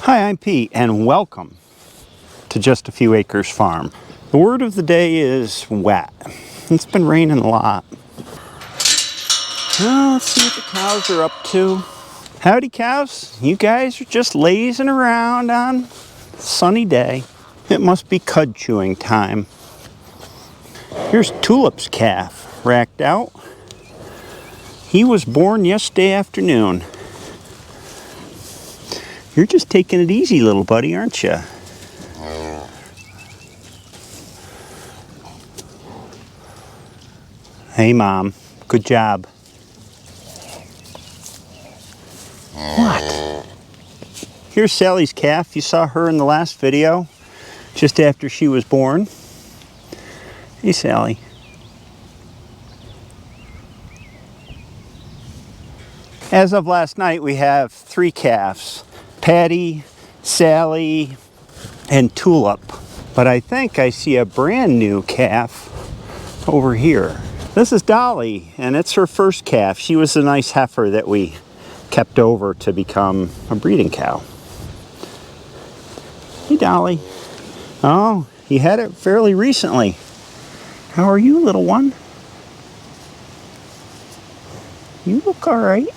Hi, I'm Pete, and welcome to Just a Few Acres Farm. The word of the day is wet. It's been raining a lot. Well, let's see what the cows are up to. Howdy, cows. You guys are just lazing around on a sunny day. It must be cud chewing time. Here's Tulip's calf, racked out. He was born yesterday afternoon. You're just taking it easy, little buddy, aren't you? Hey, Mom. Good job. What? Here's Sally's calf. You saw her in the last video, just after she was born. Hey, Sally. As of last night, we have 3 calves. Patty, Sally, and Tulip. But I think I see a brand new calf over here. This is Dolly, and it's her first calf. She was a nice heifer that we kept over to become a breeding cow. Hey, Dolly. Oh, you had it fairly recently. How are you, little one? You look all right.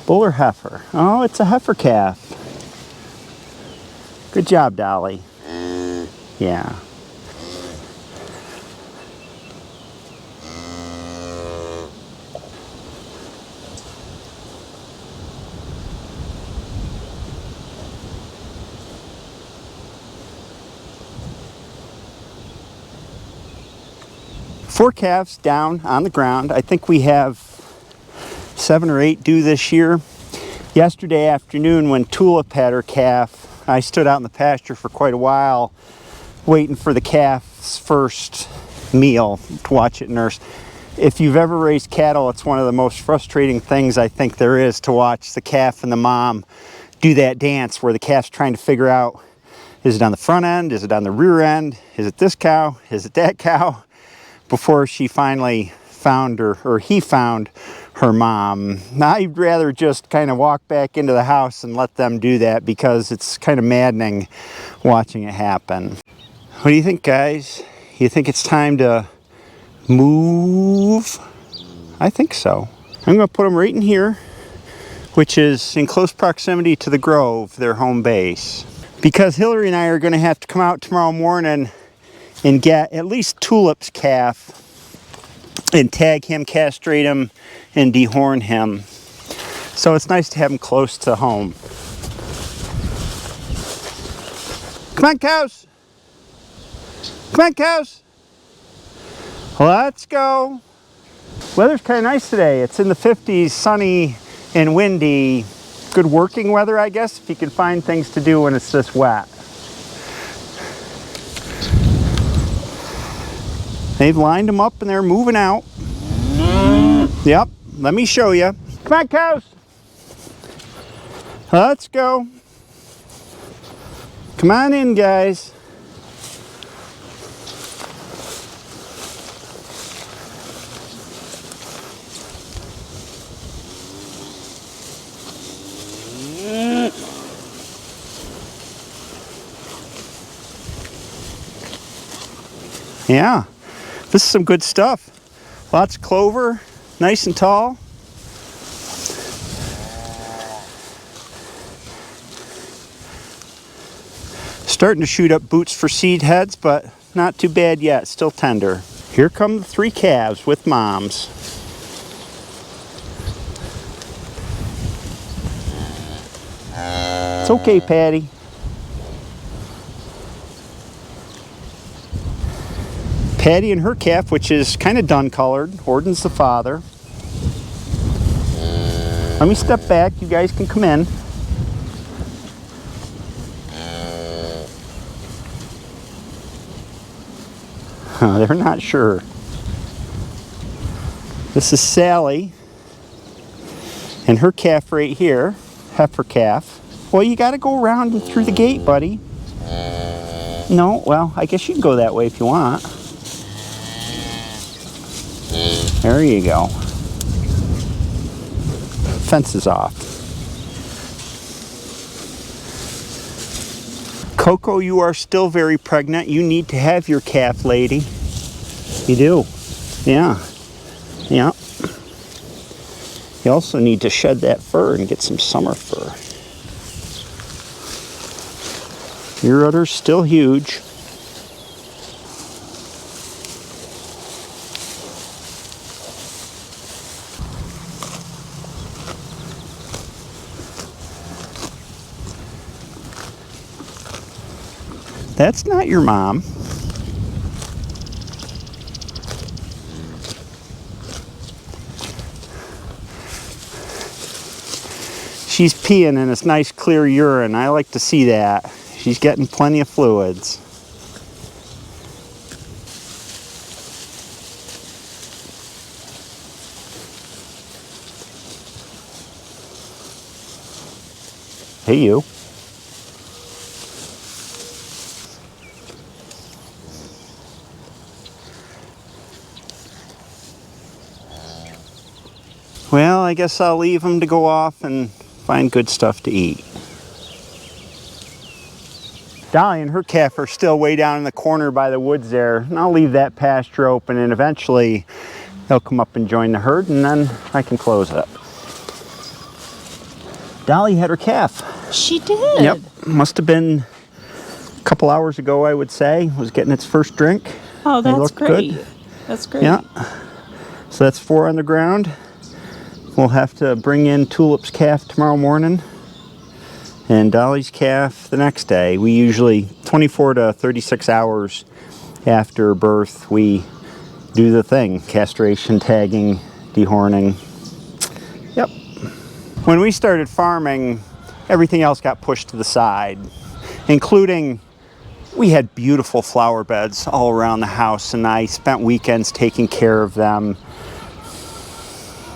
Bull or heifer? Oh, it's a heifer calf. Good job, Dolly. Yeah. Four calves down on the ground. I think we have 7 or 8 due this year. Yesterday afternoon when Tulip had her calf, I stood out in the pasture for quite a while waiting for the calf's first meal to watch it nurse. If you've ever raised cattle, it's one of the most frustrating things I think there is to watch the calf and the mom do that dance where the calf's trying to figure out, is it on the front end? Is it on the rear end? Is it this cow? Is it that cow? Before she finally found her, or he found her mom. I'd rather just kind of walk back into the house and let them do that because it's kind of maddening watching it happen. What do you think, guys? You think it's time to move? I think so. I'm going to put them right in here, which is in close proximity to the Grove, their home base. Because Hillary and I are going to have to come out tomorrow morning and get at least Tulip's calf and tag him, castrate him, and dehorn him. So it's nice to have him close to home. Come on, cows. Come on, cows. Let's go. Weather's kind of nice today. It's in the 50s, sunny and windy. Good working weather, I guess, if you can find things to do when it's this wet. They've lined them up and they're moving out. Yep, let me show you. Come on, cows. Let's go. Come on in, guys. Yeah, this is some good stuff. Lots of clover, nice and tall. Starting to shoot up boots for seed heads, but not too bad yet, still tender. Here come the 3 calves with moms. It's okay, Patty. Patty and her calf, which is kind of dun colored. Horton's the father. Let me step back. You guys can come in. They're not sure. This is Sally and her calf right here, heifer calf. Well, you got to go around and through the gate, buddy. No, well, I guess you can go that way if you want. There you go. Fence is off. Coco, you are still very pregnant. You need to have your calf, lady. You do. Yeah. Yeah. You also need to shed that fur and get some summer fur. Your udder's still huge. That's not your mom. She's peeing in this nice clear urine. I like to see that. She's getting plenty of fluids. Hey, you. Well, I guess I'll leave them to go off and find good stuff to eat. Dolly and her calf are still way down in the corner by the woods there, and I'll leave that pasture open, and eventually they'll come up and join the herd, and then I can close it. Dolly had her calf. She did? Yep. Must have been a couple hours ago, I would say. Was getting its first drink. Oh, that's great. Good. That's great. Yeah. So that's 4 on the ground. We'll have to bring in Tulip's calf tomorrow morning and Dolly's calf the next day. We usually, 24 to 36 hours after birth, we do the thing. Castration, tagging, dehorning. Yep. When we started farming, everything else got pushed to the side, including we had beautiful flower beds all around the house, and I spent weekends taking care of them.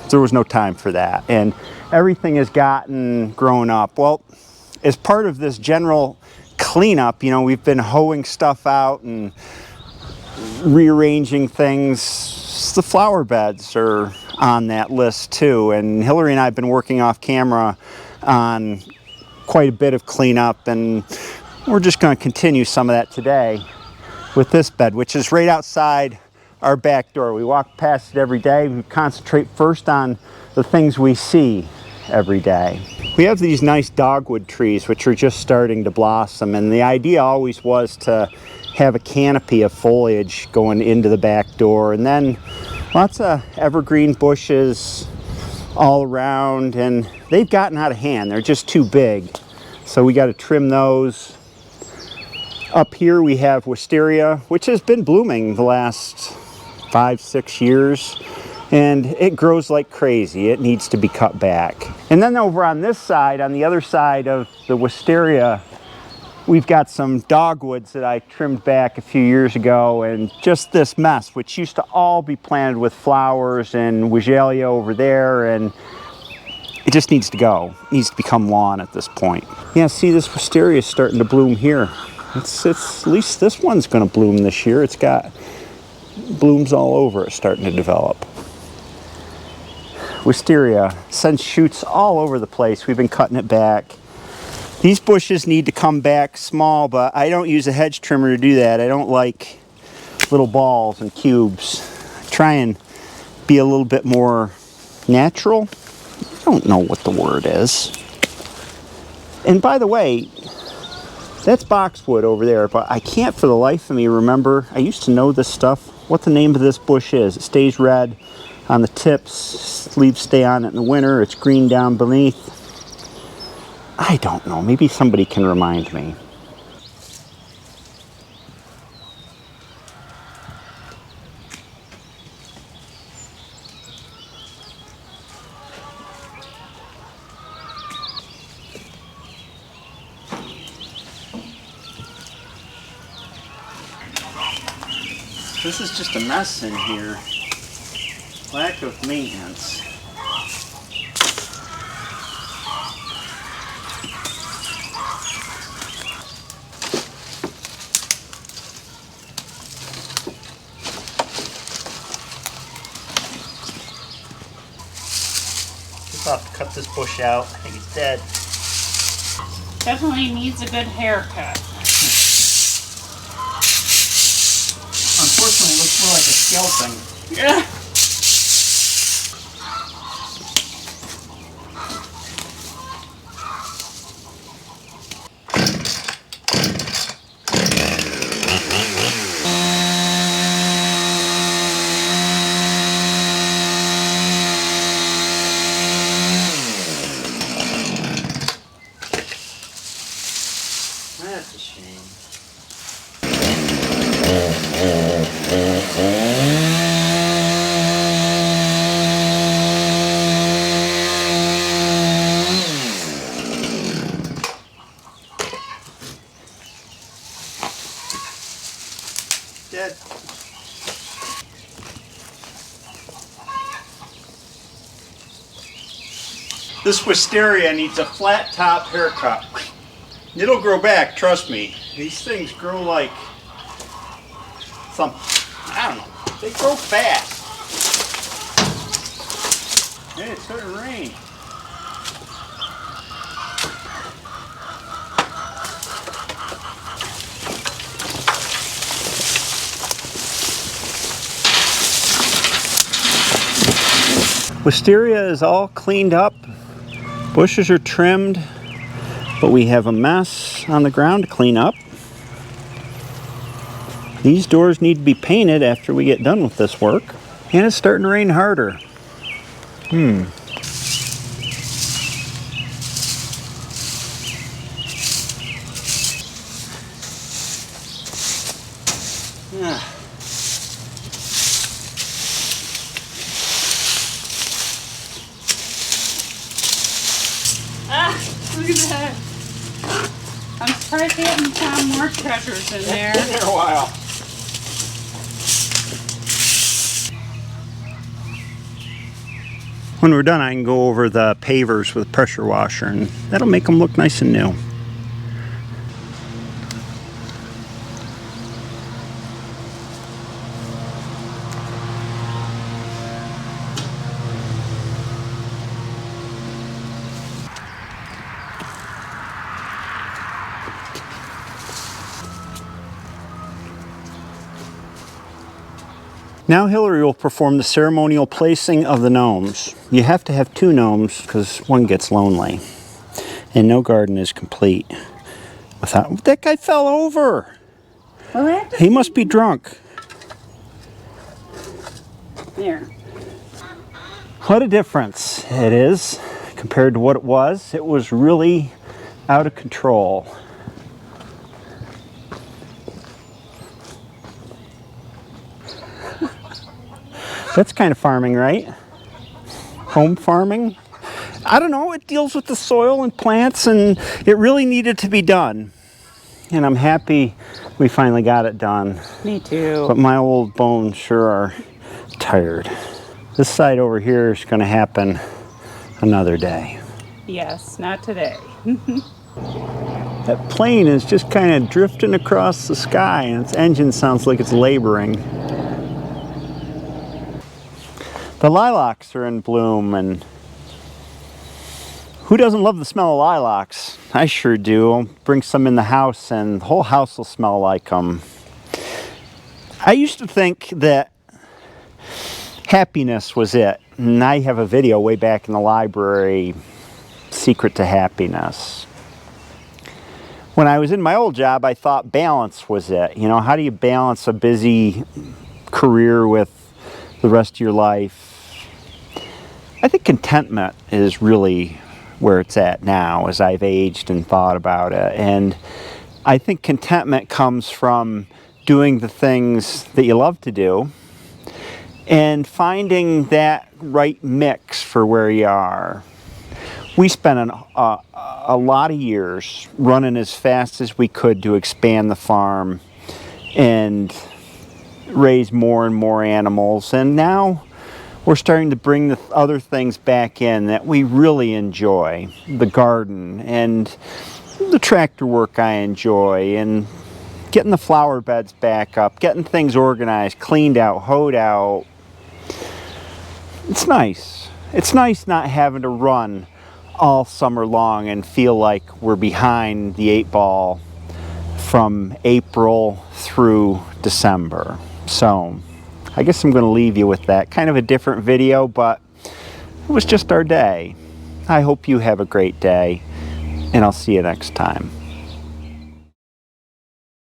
There was no time for that, and everything has gotten grown up. Well, as part of this general cleanup, you know, we've been hoeing stuff out and rearranging things. The flower beds are on that list too, and Hillary and I have been working off camera on quite a bit of cleanup, and we're just going to continue some of that today with this bed, which is right outside our back door. We walk past it every day. We concentrate first on the things we see every day. We have these nice dogwood trees which are just starting to blossom, and the idea always was to have a canopy of foliage going into the back door, and then lots of evergreen bushes all around, and they've gotten out of hand. They're just too big, so we got to trim those. Up here we have wisteria, which has been blooming the last 5-6 years, and it grows like crazy. It needs to be cut back. And then over on this side, on the other side of the wisteria, we've got some dogwoods that I trimmed back a few years ago, and just this mess, which used to all be planted with flowers, and wigelia over there, and it just needs to go. It needs to become lawn at this point. Yeah, see, this wisteria is starting to bloom here. It's at least this one's going to bloom this year. It's got blooms all over it starting to develop. Wisteria sends shoots all over the place. We've been cutting it back. These bushes need to come back small, but I don't use a hedge trimmer to do that. I don't like little balls and cubes. I try and be a little bit more natural. I don't know what the word is. And by the way, that's boxwood over there, but I can't for the life of me remember. I used to know this stuff, what the name of this bush is. It stays red on the tips, leaves stay on it in the winter. It's green down beneath. I don't know, maybe somebody can remind me. This is just a mess in here. Lack of maintenance. I'll have to cut this bush out. I think it's dead. Definitely needs a good haircut. feel like a scalping. Yeah. That's a shame. Dead. This wisteria needs a flat top haircut. It'll grow back, trust me. These things grow like some, I don't know, they grow fast. Hey, it's starting to rain. Wisteria is all cleaned up. Bushes are trimmed, but we have a mess on the ground to clean up. These doors need to be painted after we get done with this work. And it's starting to rain harder. Look at that. I'm surprised they haven't found more treasures in there. It's been there a while. When we're done, I can go over the pavers with a pressure washer, and that'll make them look nice and new. Now Hillary will perform the ceremonial placing of the gnomes. You have to have 2 gnomes because one gets lonely. And no garden is complete without... That guy fell over! Well, He must be drunk. there. What a difference it is compared to what it was. It was really out of control. That's kind of farming, right? Home farming? I don't know, it deals with the soil and plants, and it really needed to be done. And I'm happy we finally got it done. Me too. But my old bones sure are tired. This side over here is going to happen another day. Yes, not today. That plane is just kind of drifting across the sky, and its engine sounds like it's laboring. The lilacs are in bloom, and who doesn't love the smell of lilacs? I sure do. I'll bring some in the house and the whole house will smell like them. I used to think that happiness was it, and I have a video way back in the library, Secret to Happiness. When I was in my old job, I thought balance was it. You know, how do you balance a busy career with the rest of your life? I think contentment is really where it's at now as I've aged and thought about it. And I think contentment comes from doing the things that you love to do and finding that right mix for where you are. We spent a lot of years running as fast as we could to expand the farm and raise more and more animals, and now we're starting to bring the other things back in that we really enjoy. The garden and the tractor work I enjoy, and getting the flower beds back up, getting things organized, cleaned out, hoed out. It's nice. It's nice not having to run all summer long and feel like we're behind the 8 ball from April through December. So I guess I'm going to leave you with that. Kind of a different video, but it was just our day. I hope you have a great day, and I'll see you next time.